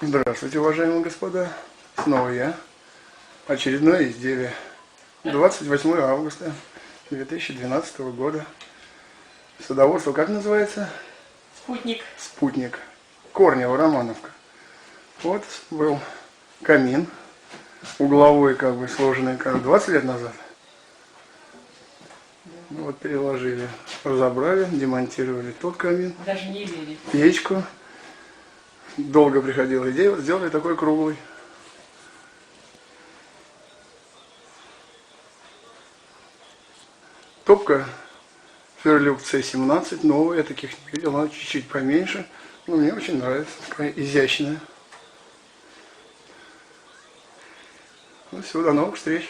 Здравствуйте, уважаемые господа. Снова я. Очередное изделие. 28 августа 2012 года. Садоводство как называется? Спутник. Спутник. Корнево, Романовка. Вот был камин. Угловой, как бы сложенный, как 20 лет назад. Вот переложили, разобрали, демонтировали тот камин. Даже не верить. Печку. Долго приходила идея, вот сделали такой круглый. Топка Ферлюк C17, новая, я таких не видел, она чуть-чуть поменьше, но мне очень нравится, такая изящная. Ну все, до новых встреч.